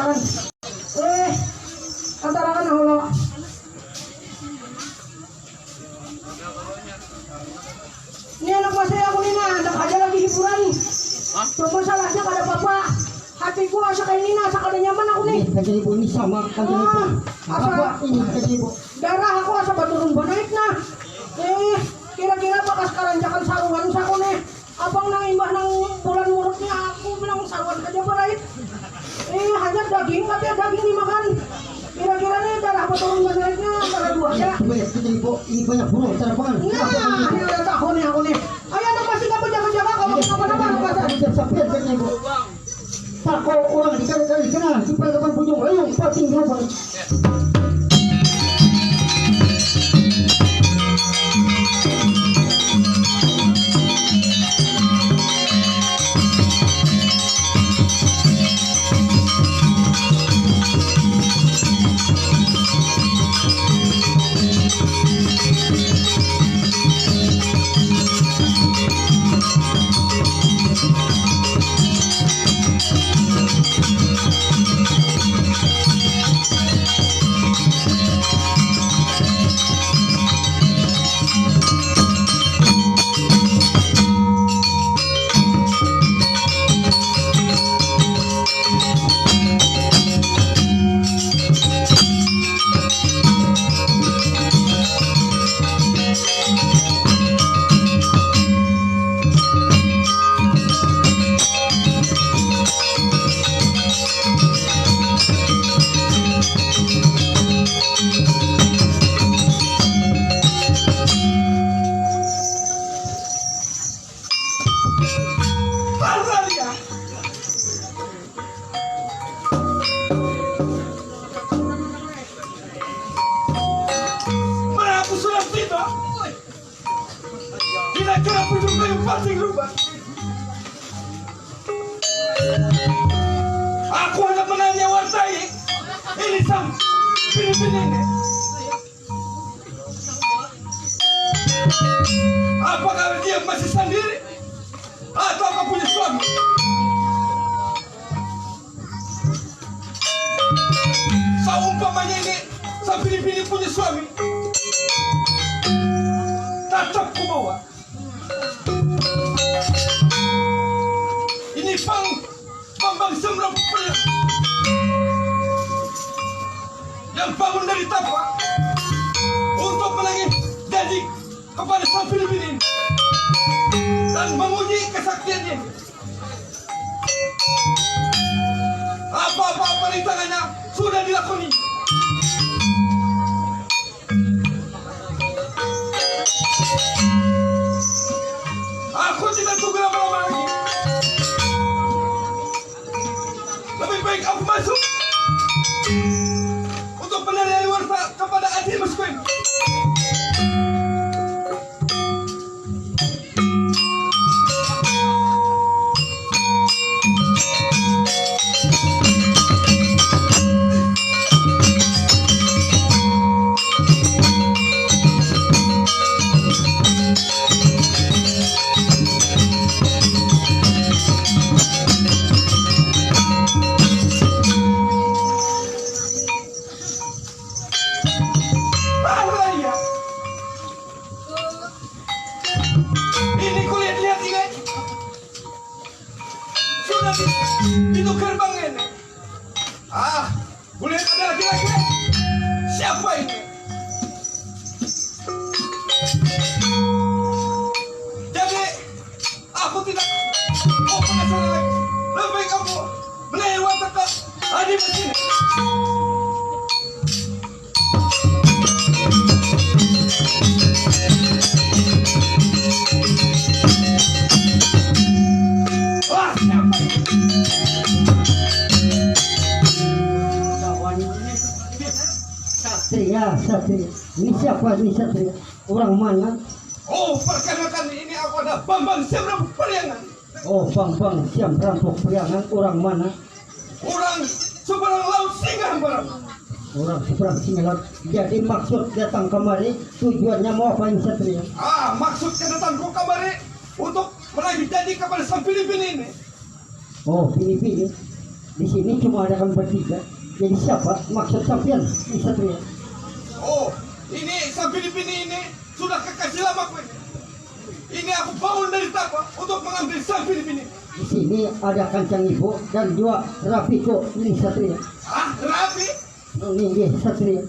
antarakan. Antarakan na hulo. Ini anak masaya ako nina, nakadya lagi hiburan. Masalahnya kada papa. Hati ko asa kay nina, sa kada nyaman ako ni. Kajali po ini sama kajali po. Apa ini kajali po? Darah ako asa baturong banaik na. Kira-kira bakas karanjakan sarungan sa ko ni. Abang nangimbah ng bulan murot niya ako bilang sarwan ka dyan barait. Hanya daging, tapi daging dimakan. Kira-kira nih darah baturong banaik na, darah dua ya. Banyak kajali po, ini banyak burung sarapan. Nah, ini udah tahu nih aku nih. Ayo anak masih kamu jaga-jaga kalau kenapa-napa pasar. Sampai kajali po. Tak kau orang dikali-kali kena, supaya kapan punjung layung pating global. Aku hendak menanya wartai ini sang Filipina ini. Apakah dia masih sendiri atau apa punya suami? Seumpamanya ini sang Filipina punya suami, tetap ku bawa. Ini Bambang Semram yang bangun dari tapak untuk menagih janji kepada sang Filipina dan menguji kesaktiannya. Apa-apa perintangannya sudah dilakoni. Aku tidak tunggu lama-lama lagi. Lebih baik aku masuk untuk menariai warta kepada Adi Meskuin. Ini kulihat-lihat ini sudah itu gerbang ini. Kulihat ada laki-laki. Siapa ini? Jadi aku tidak mau penasaran lagi. Lebih baik aku melewat ke Adi Meskuin. Satria. Ini siapa ini Satria? Orang mana? Oh, perkenalkan ini aku ada Bambang Semram Priangan. Oh, Bambang Semram Priangan. Orang mana? Orang seberang laut Singahambaram. Orang seberang Singahambaram. Jadi maksud datang kemari tujuannya mau apa ini Satria? Maksud kedatanganku kemari untuk menagih janji kepada sang Filipina ini. Oh, Filipina. Di sini cuma ada kami bertiga. Jadi siapa maksud sampean di Satria? Oh, ini sa Pilipini ini sudah kekasih lama ko ini. Ini aku bangun dari Tapa untuk mengambil sang Pilipini. Di sini ada Kancang Ibu dan dua Rapiko di Satria. Ah, Rapi? Ini Satria.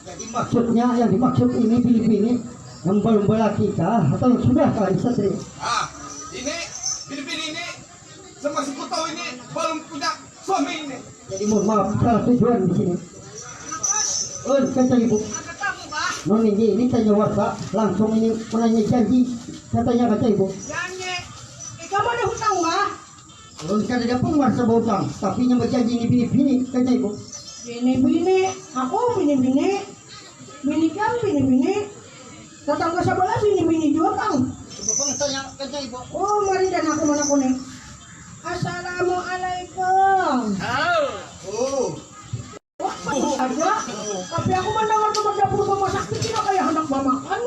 Jadi maksudnya yang dimaksud ini Pilipini yang belum bela kita atau yang sudah kali Satria? Ah, ini Pilipini ini semasih ku tahu ini belum punya suami ini. Jadi mohon maaf salah tujuan di sini. Kancang Ibu. Non ini tanya warta langsung ini menanya janji katanya Kancang Ibu. Janji. Ikaw mo na hutang ba? Kan ada pun masa utang, tapi yang berjanji ini bini-bini Kancang Ibu. Bini-bini. Ako, bini-bini. Bini kang, bini-bini. Tatangga sa bala, bini-bini juga kang. Coba bang tanya Kancang Ibu. Oh, mari dan ako man ako ni. Assalamualaikum. Oh, Wah, bagus aja. Tapi aku mendengar teman dapur memasak tidak kayak hendak memakan.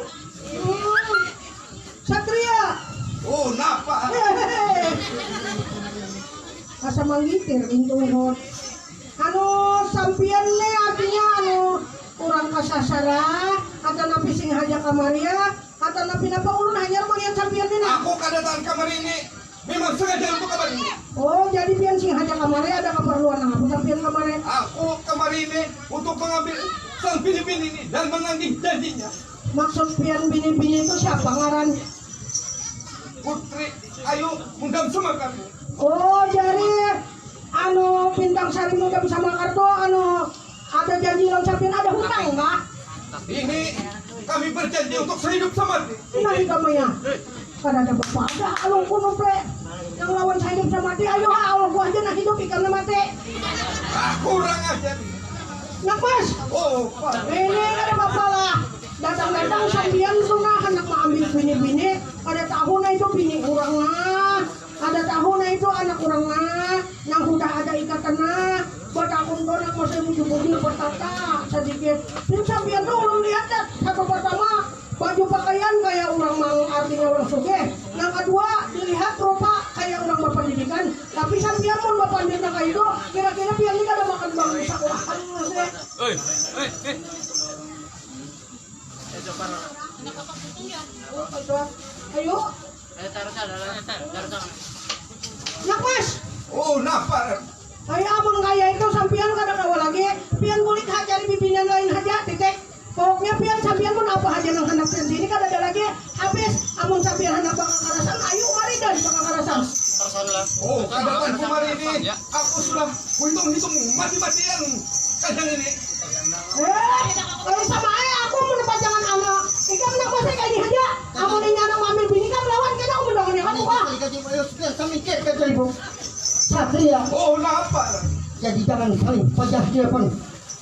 Satria. Oh, napa? Hehehe. Asa manggitir intuhon. Anu sampian ne artinya anu kurang kasasara atau napi sing haja kamaria atau napi napa ulun hanyar malihat sampian ni na. Aku kedatangan kamar ini memang sengaja untuk kamar ini. Oh, jadi pian sing haja kamaria ada keperluan apa sampian kamaria? Aku kamar ini untuk mengambil sang Pilipini ini dan menagih janjinya. Maksud pian bini-bini itu siapa ngaran? Putri Ayu Mundam Sumakar. Oh, jadi anu bintang sari muda bisa makarto anu ada janji lang sampian ada hutang enggak? Ini kami berjanji untuk sehidup semati. Inahi kamu ya. Kada ada bapak ada alung kuno pre. Yang lawan saya hidup sama mati, ayo ha, Allah gua aja nak hidup ikan na mati. Ah, kurang ajar. Nak mas, Oh, Pak. ini ada bapak lah. Datang-datang sambian sunah anak mengambil bini-bini. Ada tahun na itu bini kurang na. Ada tahun na itu anak kurang na. Yang sudah ada ikatan na. Batakun ko nak masih bujung-bujung bertata sedikit. Ini sambian tuh belum lihat ya. Satu pertama baju pakaian kayak orang mang artinya orang sugih. Yang kedua dilihat rupa kayak orang berpendidikan. Tapi sambian pun berpendidikan kayak itu. Kira-kira pian ini kada makan bang sekolahan masih. Ayo. Nak mas. Oh, napa? Ay abang kaya itu sampian kada kawa lagi. Pian kulit haja di bibinan lain haja titik. Pokoknya pian sampian pun apa haja nang hanap pian sini kada ada lagi. Habis amon sampian hanap pakakarasan ayo mari dan pakakarasan. Oh, kedatangan kemarin ini aku sudah hitung-hitung mati-matian kadang ini. Kalau sama ayah aku mendapat jangan anak. Ikan nak pasai kayak ini aja. Amon ini anak ambil bini kan lawan kita aku mendangannya kan wah. Kancang Ibu. Satria. Oh, napa? Jadi jangan saling pajak dia pun.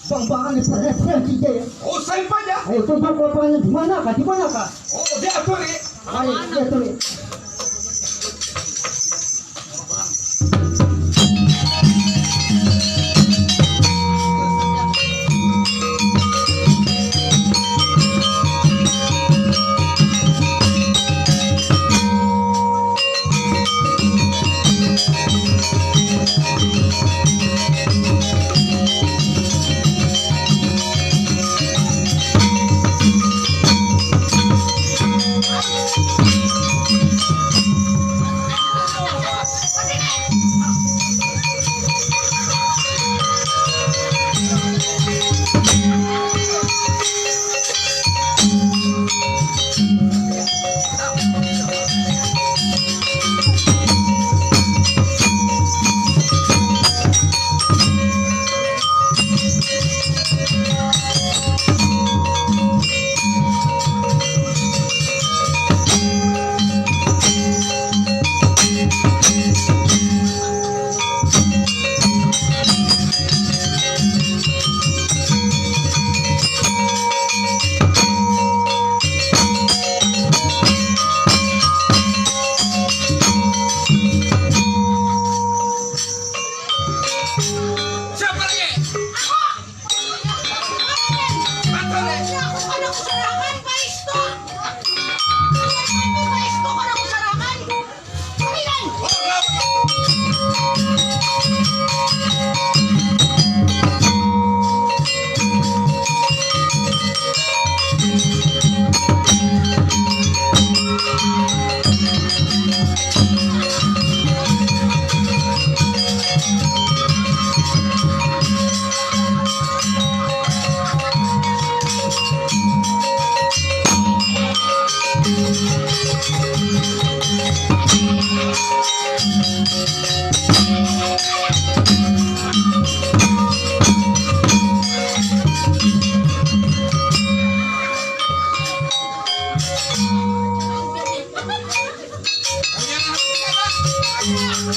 Bang-bangan di perhatian kita ya. Oh, saya pajak. Ayo tunjuk lapangannya di mana kah? Di mana kah? Oh, diatur ya. Ayo dia tulis.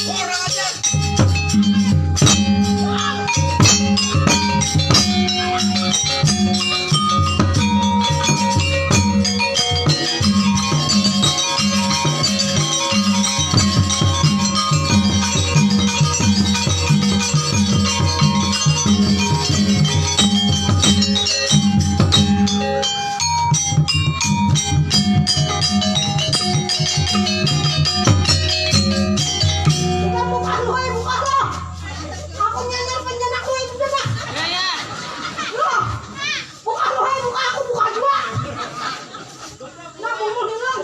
Kurang ajar. Buka buka lu, buka lu. Aku nyanyar penjen aku itu coba. Lu, buka lu, buka aku buka juga. Nah, bumbu hilang.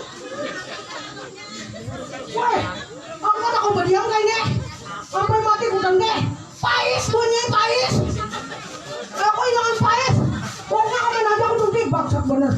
Woi, aku kata kau berdiam kan deh. Sampai mati bukan deh. Pais bunyi pais. Aku hilangan pais. Pokoknya kau main aja aku tuntut bangsat bener.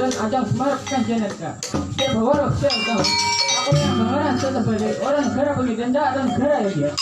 dan ajang semarkan Janetka. Dia bawa saya tahu. Aku yang mengarah sebagai orang negara bagi denda dan negara ya dia.